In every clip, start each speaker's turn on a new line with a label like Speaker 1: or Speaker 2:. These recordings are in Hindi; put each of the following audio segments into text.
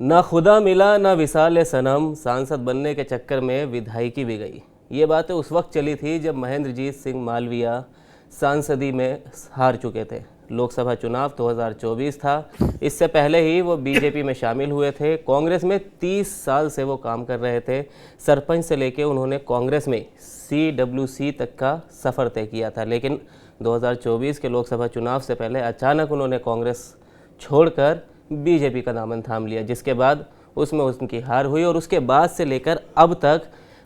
Speaker 1: ना खुदा मिला ना विसाल सनम, सांसद बनने के चक्कर में विधायकी भी गई। ये बातें उस वक्त चली थी जब महेंद्रजीत सिंह मालविया सांसदी में हार चुके थे। लोकसभा चुनाव 2024 था। इससे पहले ही वो बीजेपी में शामिल हुए थे। कांग्रेस में 30 साल से वो काम कर रहे थे। सरपंच से लेके उन्होंने कांग्रेस में CWC तक का सफ़र तय किया था, लेकिन 2024 के लोकसभा चुनाव से पहले अचानक उन्होंने कांग्रेस छोड़कर बीजेपी का दामन थाम लिया, जिसके बाद उसमें उनकी हार हुई और उसके बाद से लेकर अब तक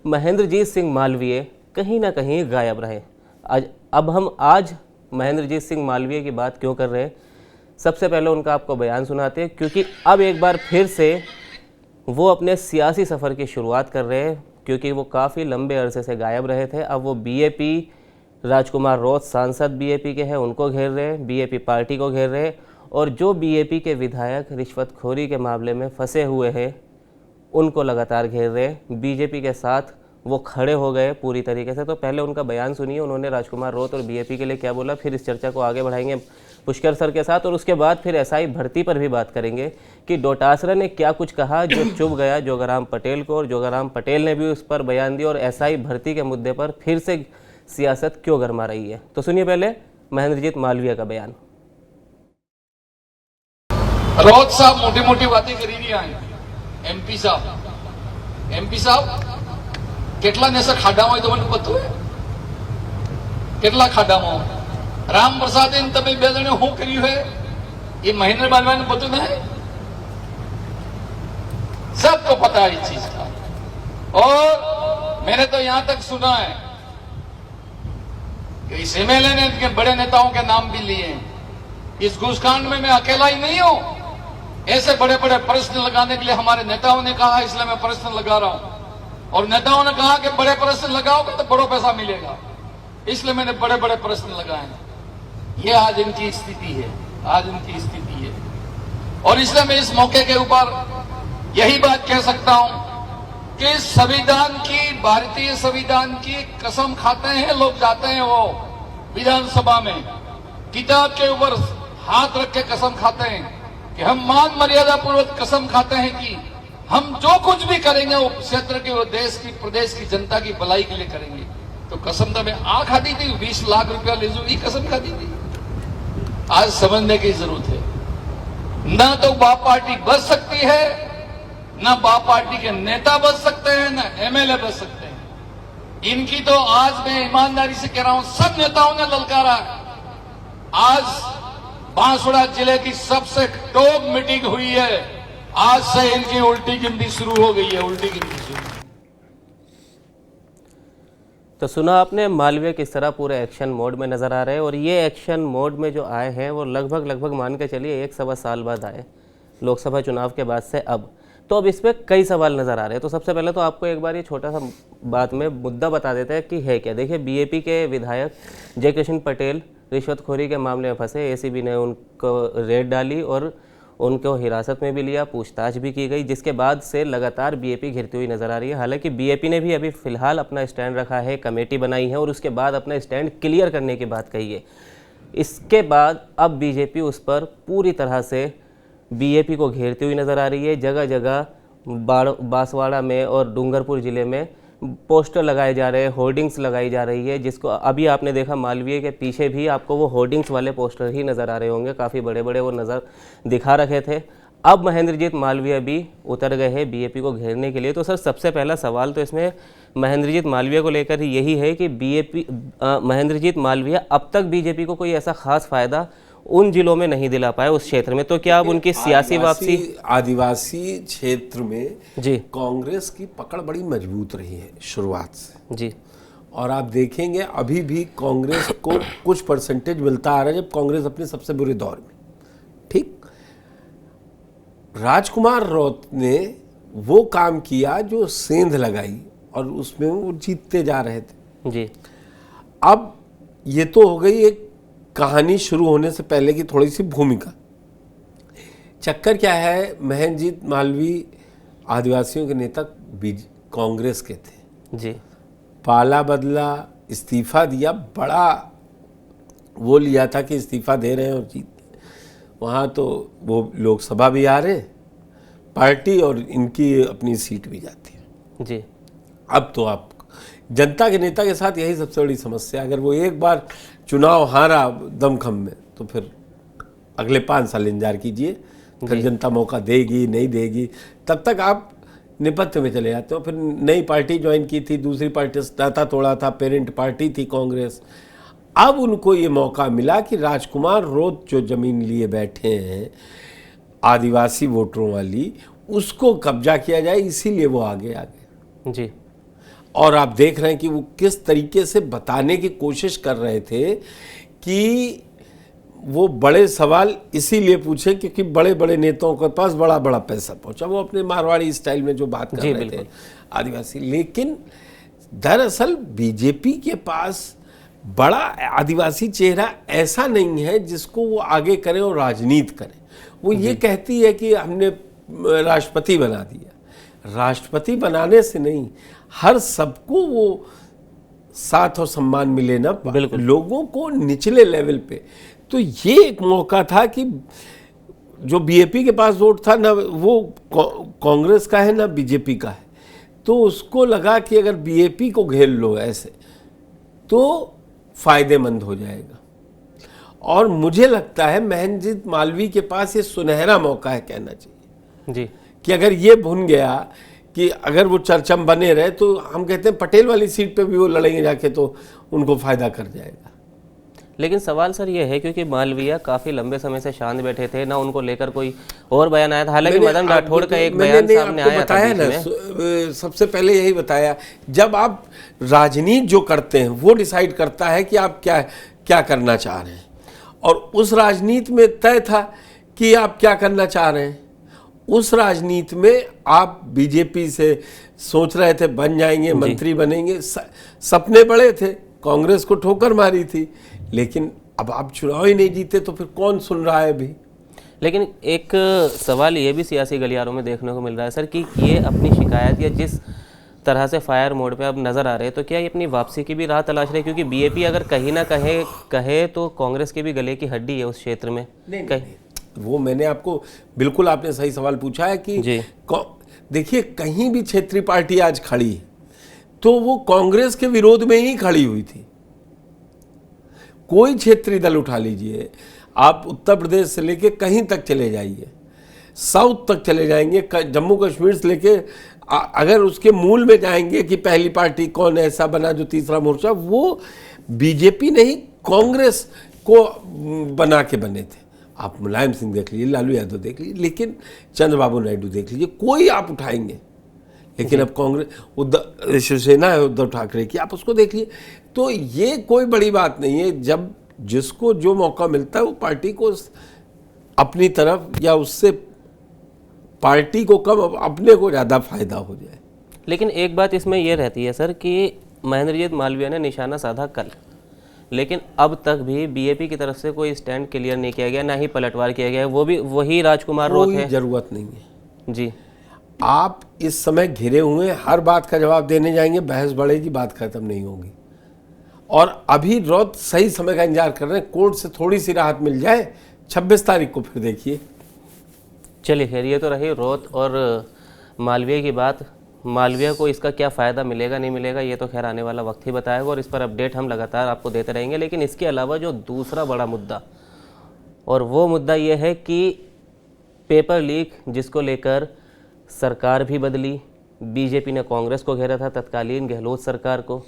Speaker 1: महेंद्रजीत सिंह मालवीय कहीं ना कहीं गायब रहे। अब हम आज महेंद्रजीत सिंह मालवीय की बात क्यों कर रहे हैं, सबसे पहले उनका आपको बयान सुनाते हैं, क्योंकि अब एक बार फिर से वो अपने सियासी सफ़र की शुरुआत कर रहे हैं, क्योंकि वो काफ़ी लंबे अरसे से गायब रहे थे। अब वो बीएपी, राजकुमार रौत सांसद बीएपी के हैं, उनको घेर रहे हैं, बीएपी पार्टी को घेर रहे हैं, और जो बीएपी के विधायक रिश्वतखोरी के मामले में फंसे हुए हैं उनको लगातार घेर रहे हैं। बीजेपी के साथ वो खड़े हो गए पूरी तरीके से। तो पहले उनका बयान सुनिए, उन्होंने राजकुमार रौत और बीएपी के लिए क्या बोला, फिर इस चर्चा को आगे बढ़ाएंगे पुष्कर सर के साथ, और उसके बाद फिर एसआई भर्ती पर भी बात करेंगे कि डोटासरा ने क्या कुछ कहा जो चुभ गया जोगाराम पटेल को, और जोगाराम पटेल ने भी उस पर बयान दिया, और एसआई भर्ती के मुद्दे पर फिर से सियासत क्यों गरमा रही है। तो सुनिए पहले महेंद्रजीत मालवीय का बयान।
Speaker 2: रोज साहब मोटी मोटी बातें करी नहीं आए। एमपी साहब કેટલા ને ખાડામાં હોય તો મને પતું હે કેટલા ખાડામાં રામ પ્રસાદે તમે બે જણે શું કર્યું હે ये महेंद्र मालवीय ने पता नहीं, सबको पता है इस चीज का। और मैंने तो यहां तक सुना है कि इस एमएलए ने के बड़े नेताओं के नाम भी लिए हैं। इस घूसकांड में मैं अकेला ही नहीं हूं। ऐसे बड़े बड़े प्रश्न लगाने के लिए हमारे नेताओं ने कहा, इसलिए मैं प्रश्न लगा रहा हूं। और नेताओं ने कहा कि बड़े प्रश्न लगाओगे तो बड़ो पैसा मिलेगा, इसलिए मैंने बड़े बड़े प्रश्न लगाए। ये आज इनकी स्थिति है, आज इनकी स्थिति है। और इसलिए मैं इस मौके के ऊपर यही बात कह सकता हूं कि संविधान की, भारतीय संविधान की कसम खाते हैं लोग, जाते हैं वो विधानसभा में, किताब के ऊपर हाथ रख के कसम खाते हैं कि हम मान मर्यादा पूर्वक कसम खाते हैं कि हम जो कुछ भी करेंगे वो क्षेत्र के, वो देश की, प्रदेश की जनता की भलाई के लिए करेंगे। तो कसम तो मैं आ खाती थी, 20 लाख रुपया ले जो, ये कसम खाती थी। आज समझने की जरूरत है, ना तो बाप पार्टी बच सकती है, ना बाप पार्टी के नेता बच सकते हैं, ना एमएलए बच सकते हैं। इनकी तो आज मैं ईमानदारी से कह रहा हूं, सब नेताओं ने ललकारा है। आज बांसवाड़ा जिले की सबसे टॉप मीटिंग हुई है, आज से इनकी उल्टी गिनती शुरू हो गई है, उल्टी गिनती शुरू।
Speaker 1: तो सुना आपने, मालवीय किस तरह पूरे एक्शन मोड में नज़र आ रहे हैं, और ये एक्शन मोड में जो आए हैं वो लगभग मान के चलिए 1-1.25 साल बाद आए, लोकसभा चुनाव के बाद से अब। तो अब इस पर कई सवाल नज़र आ रहे हैं। तो सबसे पहले तो आपको एक बार ये छोटा सा बात में मुद्दा बता देते हैं कि है क्या। देखिए, बीएपी के विधायक जयकृष्ण पटेल रिश्वतखोरी के मामले में फंसे। एसीबी ने उनको रेड डाली और उनको हिरासत में भी लिया, पूछताछ भी की गई, जिसके बाद से लगातार बीएपी घिरती हुई नज़र आ रही है। हालांकि बीएपी ने भी अभी फ़िलहाल अपना स्टैंड रखा है, कमेटी बनाई है और उसके बाद अपना स्टैंड क्लियर करने की बात कही है। इसके बाद अब बीजेपी उस पर पूरी तरह से बीएपी को घेरती हुई नज़र आ रही है। जगह जगह बांसवाड़ा में और डूंगरपुर ज़िले में पोस्टर लगाए जा रहे हैं, होर्डिंग्स लगाई जा रही है, जिसको अभी आपने देखा मालवीय के पीछे भी आपको वो होर्डिंग्स वाले पोस्टर ही नज़र आ रहे होंगे, काफ़ी बड़े बड़े वो नज़र दिखा रखे थे। अब महेंद्रजीत मालवीय भी उतर गए हैं बीएपी को घेरने के लिए। तो सर, सबसे पहला सवाल तो इसमें महेंद्रजीत मालवीय को लेकर यही है कि महेंद्रजीत मालवीय अब तक बीजेपी को कोई ऐसा खास फ़ायदा उन जिलों में नहीं दिला पाए उस क्षेत्र में। तो क्या अब उनकी सियासी वापसी,
Speaker 3: आदिवासी क्षेत्र में
Speaker 1: जी
Speaker 3: कांग्रेस की पकड़ बड़ी मजबूत रही है शुरुआत से
Speaker 1: जी,
Speaker 3: और आप देखेंगे अभी भी कांग्रेस को कुछ परसेंटेज मिलता आ रहा है, जब कांग्रेस अपने सबसे बुरे दौर में। ठीक, राजकुमार रौत ने वो काम किया जो सेंध लगाई और उसमें वो जीतते जा रहे थे
Speaker 1: जी।
Speaker 3: अब ये तो हो गई एक कहानी शुरू होने से पहले की थोड़ी सी भूमिका। चक्कर क्या है, महेंद्रजीत मालवीय आदिवासियों के नेता कांग्रेस के थे
Speaker 1: जी,
Speaker 3: पाला बदला, इस्तीफा दिया, बड़ा वो लिया था कि इस्तीफा दे रहे हैं और जीत। वहाँ तो वो लोकसभा भी आ रहे, पार्टी और इनकी अपनी सीट भी जाती है।
Speaker 1: जी।
Speaker 3: अब तो आप जनता के नेता के साथ यही सबसे बड़ी समस्या, अगर वो एक बार चुनाव हारा दमखम में तो फिर अगले 5 साल इंतजार कीजिए, फिर जनता मौका देगी नहीं देगी, तब तक आप निपत्य में चले जाते हो। फिर नई पार्टी ज्वाइन की थी, दूसरी पार्टी से नाता तोड़ा था, पेरेंट पार्टी थी कांग्रेस। अब उनको ये मौका मिला कि राजकुमार रोत जो जमीन लिए बैठे हैं आदिवासी वोटरों वाली, उसको कब्जा किया जाए, इसीलिए वो आगे आ गए।
Speaker 1: जी।
Speaker 3: और आप देख रहे हैं कि वो किस तरीके से बताने की कोशिश कर रहे थे कि वो बड़े सवाल इसीलिए पूछे क्योंकि बड़े बड़े नेताओं के पास बड़ा बड़ा पैसा पहुंचा। वो अपने मारवाड़ी स्टाइल में जो बात कर रहे थे आदिवासी, लेकिन दरअसल बीजेपी के पास बड़ा आदिवासी चेहरा ऐसा नहीं है जिसको वो आगे करें और राजनीति करें। वो ये कहती है कि हमने राष्ट्रपति बना दिया। राष्ट्रपति बनाने से नहीं, हर सबको वो साथ और सम्मान मिले ना, लोगों को निचले लेवल पे। तो ये एक मौका था कि जो बीजेपी के पास वोट था ना वो कांग्रेस का है ना बीजेपी का है, तो उसको लगा कि अगर बीजेपी को घेर लो ऐसे तो फायदेमंद हो जाएगा। और मुझे लगता है महेंद्रजीत मालवीय के पास ये सुनहरा मौका है, कहना चाहिए
Speaker 1: जी,
Speaker 3: कि अगर ये भुन गया कि अगर वो चर्चा में बने रहे तो हम कहते हैं पटेल वाली सीट पे भी वो लड़ेंगे जाके तो उनको फायदा कर जाएगा।
Speaker 1: लेकिन सवाल सर ये है क्योंकि मालवीय काफी लंबे समय से शांत बैठे थे ना, उनको लेकर कोई और बयान आया था। हालांकि मदन राठौड़ का एक बयान सामने आया था बीच में।
Speaker 3: सबसे पहले यही बताया, जब आप राजनीति जो करते हैं वो डिसाइड करता है कि आप क्या क्या करना चाह रहे हैं, और उस राजनीति में तय था कि आप क्या करना चाह रहे हैं। उस राजनीति में आप बीजेपी से सोच रहे थे बन जाएंगे, मंत्री बनेंगे, सपने बड़े थे, कांग्रेस को ठोकर मारी थी, लेकिन अब आप चुनाव ही नहीं जीते तो फिर कौन सुन रहा है अभी।
Speaker 1: लेकिन एक सवाल ये भी सियासी गलियारों में देखने को मिल रहा है सर कि ये अपनी शिकायत या जिस तरह से फायर मोड पे अब नजर आ रहे हैं, तो क्या ये अपनी वापसी की भी राह तलाश रहे हैं? क्योंकि बीजेपी अगर कहीं ना कहे तो कांग्रेस के भी गले की हड्डी है उस क्षेत्र में।
Speaker 3: नहीं, वो मैंने आपको बिल्कुल आपने सही सवाल पूछा है कि देखिए कहीं भी क्षेत्रीय पार्टी आज खड़ी है तो वो कांग्रेस के विरोध में ही खड़ी हुई थी। कोई क्षेत्रीय दल उठा लीजिए, आप उत्तर प्रदेश से लेके कहीं तक चले जाइए, साउथ तक चले जाएंगे, जम्मू कश्मीर से लेके अगर उसके मूल में जाएंगे कि पहली पार्टी कौन ऐसा बना जो तीसरा मोर्चा, वो बीजेपी नहीं कांग्रेस को बना के बने थे। आप मुलायम सिंह देख लीजिए, लालू यादव देख लीजिए, लेकिन चंद्रबाबू नायडू देख लीजिए, कोई आप उठाएंगे। लेकिन अब कांग्रेस शिवसेना है उद्धव ठाकरे की, आप उसको देख लीजिए। तो ये कोई बड़ी बात नहीं है, जब जिसको जो मौका मिलता है वो पार्टी को अपनी तरफ या उससे पार्टी को कम अपने को ज़्यादा फायदा हो जाए।
Speaker 1: लेकिन एक बात इसमें यह रहती है सर कि महेंद्रजीत मालवीय ने निशाना साधा कल, लेकिन अब तक भी बीजेपी की तरफ से कोई स्टैंड क्लियर नहीं किया गया, ना ही पलटवार किया गया। वो भी वही राजकुमार रोत है।
Speaker 3: जरूरत नहीं है
Speaker 1: जी।
Speaker 3: आप इस समय घिरे हुए हर बात का जवाब देने जाएंगे, बहस बढ़ेगी, बात खत्म नहीं होगी। और अभी रोत सही समय का इंतजार कर रहे हैं, कोर्ट से थोड़ी सी राहत मिल जाए 26 तारीख को फिर देखिए।
Speaker 1: चलिए खैर, ये तो रही रोत और मालवीय की बात। मालवीय को इसका क्या फ़ायदा मिलेगा नहीं मिलेगा ये तो खैर आने वाला वक्त ही बताएगा, और इस पर अपडेट हम लगातार आपको देते रहेंगे। लेकिन इसके अलावा जो दूसरा बड़ा मुद्दा, और वो मुद्दा ये है कि पेपर लीक, जिसको लेकर सरकार भी बदली। बीजेपी ने कांग्रेस को घेरा था, तत्कालीन गहलोत सरकार को,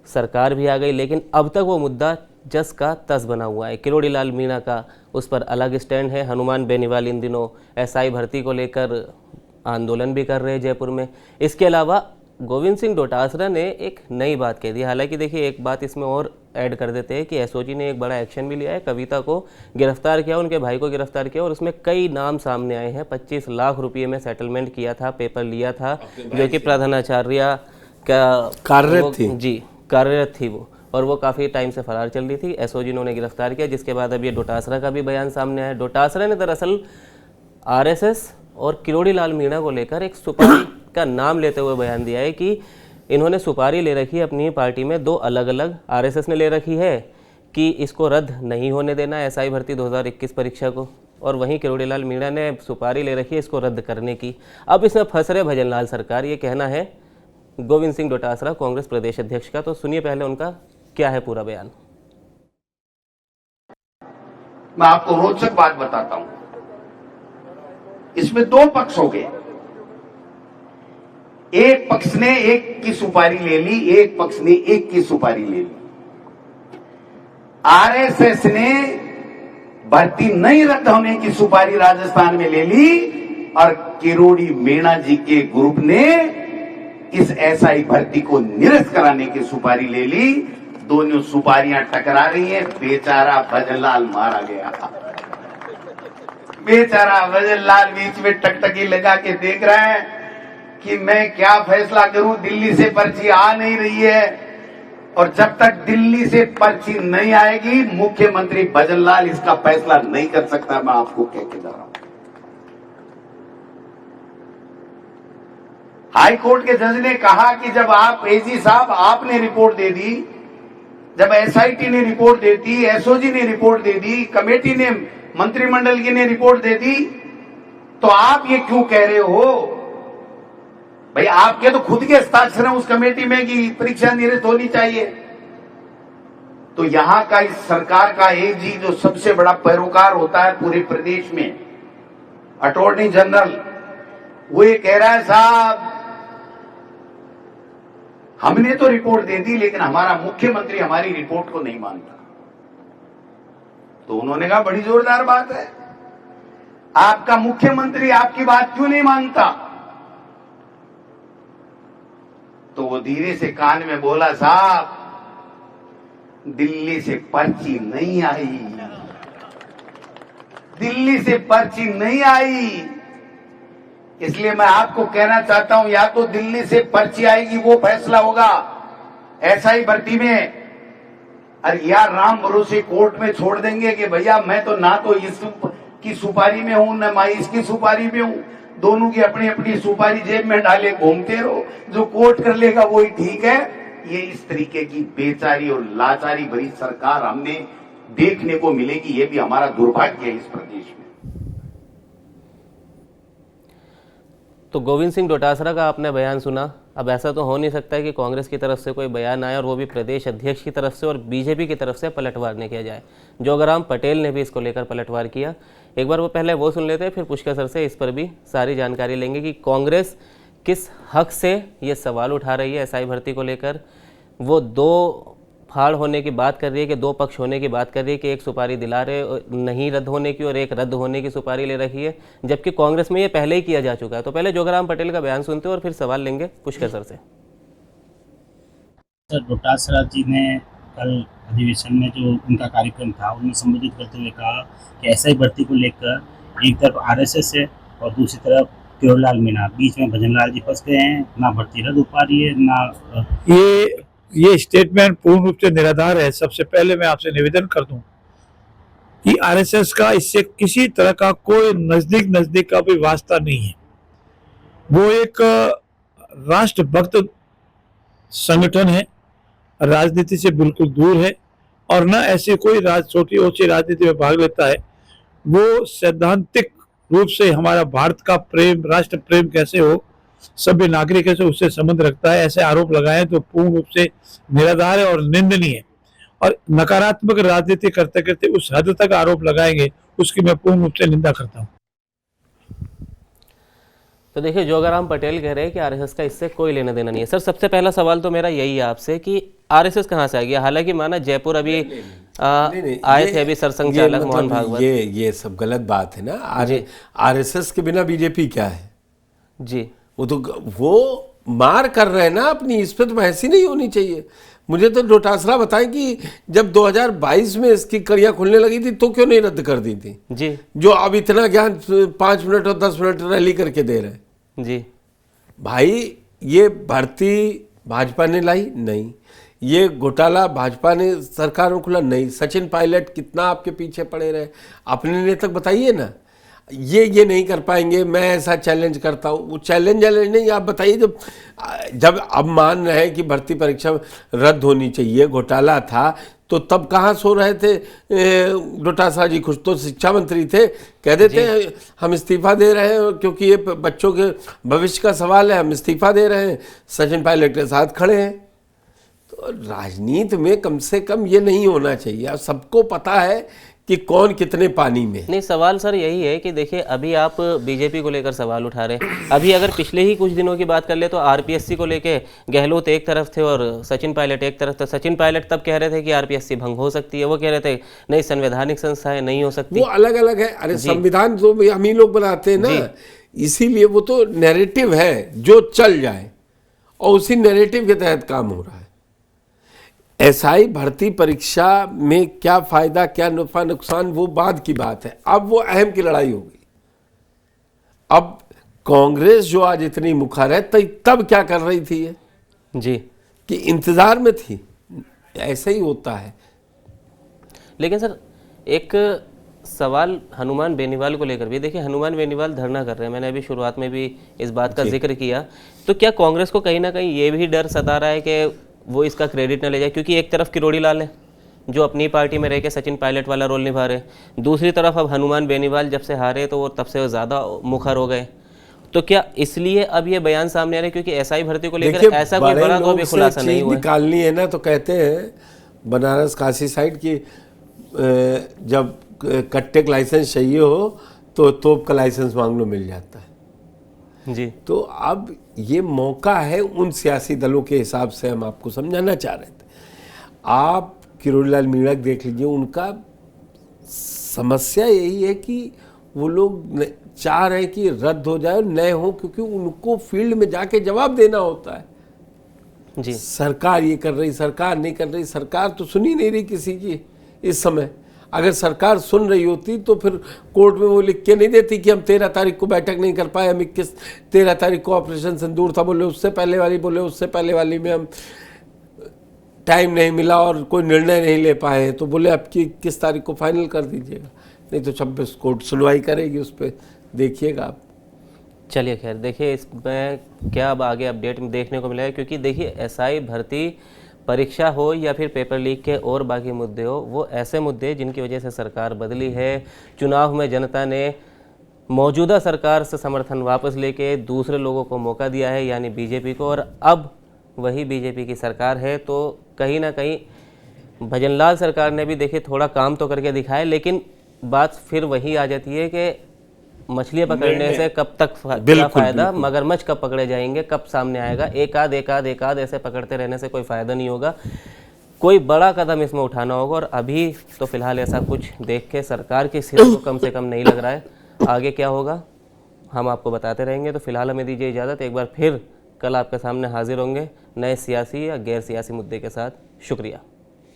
Speaker 1: सरकार भी आ गई, लेकिन अब तक वो मुद्दा जस का तस बना हुआ है। किरोड़ी लाल मीणा का उस पर अलग स्टैंड है। हनुमान बेनीवाल इन दिनों एसआई भर्ती को लेकर आंदोलन भी कर रहे हैं जयपुर में। इसके अलावा गोविंद सिंह डोटासरा ने एक नई बात कह दी। हालांकि देखिए एक बात इसमें और ऐड कर देते हैं कि एसओजी ने एक बड़ा एक्शन भी लिया है, कविता को गिरफ्तार किया, उनके भाई को गिरफ्तार किया, और उसमें कई नाम सामने आए हैं। 25 लाख रुपये में सेटलमेंट किया था, पेपर लिया था, जो कि प्रधानाचार्य का कार्यरत थी वो, और वो काफ़ी टाइम से फरार चल रही थी। एसओजी ने उन्हें गिरफ्तार किया, जिसके बाद अब ये डोटासरा का भी बयान सामने आया। डोटासरा ने दरअसल आरएसएस और किरोड़ी लाल मीणा को लेकर एक सुपारी का नाम लेते हुए बयान दिया है कि इन्होंने सुपारी ले रखी है अपनी पार्टी में, 2 अलग अलग। आरएसएस ने ले रखी है कि इसको रद्द नहीं होने देना एसआई भर्ती 2021 परीक्षा को, और वहीं किरोड़ीलाल मीणा ने सुपारी ले रखी है इसको रद्द करने की। अब इसमें फंस रहे भजनलाल सरकार, ये कहना है गोविंद सिंह डोटासरा कांग्रेस प्रदेश अध्यक्ष का। तो सुनिए पहले उनका क्या है पूरा बयान।
Speaker 4: मैं आपको रोचक बात बताता हूं, इसमें दो पक्ष हो गए। एक पक्ष ने एक की सुपारी ले ली, एक पक्ष ने एक की सुपारी ले ली। आरएसएस ने भर्ती नहीं रद्द होने की सुपारी राजस्थान में ले ली और किरोड़ी मीणा जी के ग्रुप ने इस एसआई भर्ती को निरस्त कराने की सुपारी ले ली। दोनों सुपारियां टकरा रही हैं। बेचारा भजनलाल मारा गया। बेचारा भजनलाल बीच में टकटकी लगा के देख रहा है कि मैं क्या फैसला करूं, दिल्ली से पर्ची आ नहीं रही है। और जब तक दिल्ली से पर्ची नहीं आएगी मुख्यमंत्री भजनलाल इसका फैसला नहीं कर सकता। मैं आपको कह के जा रहा हूं। हाई कोर्ट के जज ने कहा कि जब आप एजी साहब आपने रिपोर्ट दे दी, जब एसआईटी ने रिपोर्ट दे दी, एसओजी ने रिपोर्ट दे दी, कमेटी ने मंत्रिमंडल की ने रिपोर्ट दे दी, तो आप ये क्यों कह रहे हो? भाई आपके तो खुद के हस्ताक्षर हैं उस कमेटी में कि परीक्षा निरस्त होनी चाहिए। तो यहां का इस सरकार का एजी जो सबसे बड़ा पैरोकार होता है पूरे प्रदेश में, अटॉर्नी जनरल, वो ये कह रहा है साहब हमने तो रिपोर्ट दे दी लेकिन हमारा मुख्यमंत्री हमारी रिपोर्ट को नहीं मानता। तो उन्होंने कहा बड़ी जोरदार बात है, आपका मुख्यमंत्री आपकी बात क्यों नहीं मानता? तो वो धीरे से कान में बोला साहब दिल्ली से पर्ची नहीं आई, दिल्ली से पर्ची नहीं आई। इसलिए मैं आपको कहना चाहता हूं या तो दिल्ली से पर्ची आएगी वो फैसला होगा एसआई भर्ती में, अरे यार राम भरोसे कोर्ट में छोड़ देंगे कि भैया मैं तो ना तो इसकी सुपारी में हूं ना मैं इसकी सुपारी में हूं, दोनों की अपनी अपनी सुपारी जेब में डाले घूमते रहो, जो कोर्ट कर लेगा वही ठीक है। ये इस तरीके की बेचारी और लाचारी भरी सरकार हमने देखने को मिलेगी, ये भी हमारा दुर्भाग्य है इस प्रदेश में।
Speaker 1: तो गोविंद सिंह डोटासरा का आपने बयान सुना। अब ऐसा तो हो नहीं सकता है कि कांग्रेस की तरफ से कोई बयान आए और वो भी प्रदेश अध्यक्ष की तरफ से और बीजेपी की तरफ से पलटवार नहीं किया जाए। जोगाराम पटेल ने भी इसको लेकर पलटवार किया। एक बार वो पहले वो सुन लेते हैं, फिर पुष्कर सर से इस पर भी सारी जानकारी लेंगे कि कांग्रेस किस हक से ये सवाल उठा रही है एसआई भर्ती को लेकर। वो दो फाड़ होने की बात कर रही है कि दो पक्ष होने की बात कर रही है कि एक सुपारी दिला रहे नहीं रद्द होने की और एक रद्द होने की सुपारी ले रखी है, जबकि कांग्रेस में ये पहले ही किया जा चुका है। तो पहले जोगाराम पटेल का बयान सुनते हैं और फिर सवाल लेंगे पुष्कर सर से।
Speaker 5: सर डोटासरा जी ने कल अधिवेशन में जो उनका कार्यक्रम था उनमें संबोधित करते हुए कहा कि एसआई भर्ती को लेकर एक तरफ आरएसएस है और दूसरी तरफ किरोड़ीलाल मीणा, बीच में भजनलाल जी फंस गए हैं, ना भर्ती रद्द हो पा रही है ना।
Speaker 6: ये स्टेटमेंट पूर्ण रूप से निराधार है। सबसे पहले मैं आपसे निवेदन कर दूं कि आरएसएस का इससे किसी तरह का कोई नजदीक का भी वास्ता नहीं है। वो एक राष्ट्रभक्त संगठन है, राजनीति से बिल्कुल दूर है और न ऐसी कोई छोटी ओछी राजनीति में भाग लेता है। वो सैद्धांतिक रूप से हमारा भारत का प्रेम, राष्ट्र प्रेम कैसे हो, सभ्य नागरिक से उससे संबंध रखता है। ऐसे आरोप लगाए तो पूर्ण रूप से निराधार है और निंदनीय है और नकारात्मक राजनीति करते करते उस हद तक आरोप लगाएंगे उसकी मैं पूर्ण रूप से निंदा करता हूं।
Speaker 1: तो देखिए जोगाराम पटेल कह रहे हैं कि आरएसएस का इससे कोई लेना देना नहीं है। सर सबसे पहला सवाल तो मेरा यही है आपसे कि आरएसएस कहाँ से आ गया? हालांकि माना जयपुर अभी आए थे अभी सरसंघ चालक मोहन भागवत।
Speaker 3: ये सब गलत बात है ना। आरएसएस के बिना बीजेपी क्या है
Speaker 1: जी?
Speaker 3: वो मार कर रहे हैं ना अपनी, इस पर तो बहस ही नहीं होनी चाहिए। मुझे तो डोटासरा बताएं कि जब 2022 में इसकी कड़ियां खुलने लगी थी तो क्यों नहीं रद्द कर दी थी
Speaker 1: जी? जो
Speaker 3: अब इतना ज्ञान 5 मिनट और 10 मिनट रैली करके दे रहे हैं
Speaker 1: जी।
Speaker 3: भाई ये भर्ती भाजपा ने लाई नहीं, ये घोटाला भाजपा ने सरकार में खुला नहीं। सचिन पायलट कितना आपके पीछे पड़े रहे, अपने नेता बताइए ना। ये नहीं कर पाएंगे, मैं ऐसा चैलेंज करता हूँ। वो चैलेंज नहीं, आप बताइए, जब अब मान रहे हैं कि भर्ती परीक्षा रद्द होनी चाहिए, घोटाला था, तो तब कहाँ सो रहे थे डोटासरा जी? कुछ तो शिक्षा मंत्री थे, कह देते हैं हम इस्तीफा दे रहे हैं क्योंकि ये बच्चों के भविष्य का सवाल है, हम इस्तीफा दे रहे हैं, सचिन पायलट के साथ खड़े हैं। तो राजनीति में कम से कम ये नहीं होना चाहिए। अब सबको पता है कि कौन कितने पानी में।
Speaker 1: नहीं, सवाल सर यही है कि देखिए, अभी आप बीजेपी को लेकर सवाल उठा रहे हैं। अभी अगर पिछले ही कुछ दिनों की बात कर ले तो आरपीएससी को लेके गहलोत एक तरफ थे और सचिन पायलट एक तरफ थे। सचिन पायलट तब कह रहे थे कि आरपीएससी भंग हो सकती है, वो कह रहे थे नहीं, संवैधानिक संस्थाएं नहीं हो सकती।
Speaker 3: वो अलग अलग है। अरे संविधान तो हम ही लोग बनाते हैं ना, इसीलिए वो तो नैरेटिव है जो चल जाए, और उसी नैरेटिव के तहत काम हो रहा है। एसआई भर्ती परीक्षा में क्या फायदा, क्या नफा नुकसान, वो बाद की बात है। अब वो अहम की लड़ाई हो गई। अब कांग्रेस जो आज इतनी मुखर है, तब क्या कर रही थी ये?
Speaker 1: जी,
Speaker 3: कि इंतजार में थी। ऐसा ही होता है।
Speaker 1: लेकिन सर एक सवाल हनुमान बेनीवाल को लेकर भी, देखिए हनुमान बेनीवाल धरना कर रहे हैं, मैंने अभी शुरुआत में भी इस बात का जिक्र किया। तो क्या कांग्रेस को कहीं ना कहीं ये भी डर सता रहा है कि वो इसका क्रेडिट न ले जाए? क्योंकि एक तरफ किरोड़ी लाल है जो अपनी पार्टी में रह के सचिन पायलट वाला रोल निभा रहे, दूसरी तरफ अब हनुमान बेनीवाल जब से हारे तो वो तब से ज़्यादा मुखर हो गए। तो क्या इसलिए अब ये बयान सामने आ रहे हैं क्योंकि एसआई भर्ती को लेकर ऐसा कोई बड़ा तो अभी खुलासा नहीं हुआ है?
Speaker 3: निकालनी है ना, तो कहते हैं बनारस काशी साइड की जब कट्टे का लाइसेंस चाहिए हो तो तोप का लाइसेंस मांग लो, मिल जाता है
Speaker 1: जी।
Speaker 3: तो अब ये मौका है उन सियासी दलों के हिसाब से हम आपको समझाना चाह रहे थे। आप किरोड़ीलाल मीणा देख लीजिए, उनका समस्या यही है कि वो लोग चाह रहे हैं कि रद्द हो जाए, नए हो, क्योंकि उनको फील्ड में जाके जवाब देना होता है।
Speaker 1: जी,
Speaker 3: सरकार ये कर रही, सरकार नहीं कर रही। सरकार तो सुन ही नहीं रही किसी की इस समय। अगर सरकार सुन रही होती तो फिर कोर्ट में वो लिख के नहीं देती कि हम 13 तारीख को बैठक नहीं कर पाए, हम 13 तारीख को ऑपरेशन सिंदूर था, बोले उससे पहले वाली, बोले उससे पहले वाली में हम टाइम नहीं मिला और कोई निर्णय नहीं ले पाए, तो बोले अब की 21 तारीख को फाइनल कर दीजिएगा, नहीं तो 26 कोर्ट सुनवाई करेगी उस पर, देखिएगा आप।
Speaker 1: चलिए खैर, देखिए इसमें क्या अब आगे अपडेट देखने को मिला है, क्योंकि देखिए एसआई भर्ती परीक्षा हो या फिर पेपर लीक के और बाकी मुद्दे हो, वो ऐसे मुद्दे जिनकी वजह से सरकार बदली है। चुनाव में जनता ने मौजूदा सरकार से समर्थन वापस लेके दूसरे लोगों को मौका दिया है, यानी बीजेपी को, और अब वही बीजेपी की सरकार है। तो कहीं ना कहीं भजनलाल सरकार ने भी देखिए थोड़ा काम तो करके दिखाया, लेकिन बात फिर वही आ जाती है कि मछलियाँ पकड़ने से कब तक क्या फायदा, मगरमच्छ कब पकड़े जाएंगे, कब सामने आएगा। एक आध ऐसे पकड़ते रहने से कोई फायदा नहीं होगा, कोई बड़ा कदम इसमें उठाना होगा। और अभी तो फिलहाल ऐसा कुछ देख के सरकार के सिर को कम से कम नहीं लग रहा है। आगे क्या होगा हम आपको बताते रहेंगे। तो फिलहाल हमें दीजिए इजाज़त, एक बार फिर कल आपके सामने हाजिर होंगे नए सियासी या गैर सियासी मुद्दे के साथ। शुक्रिया।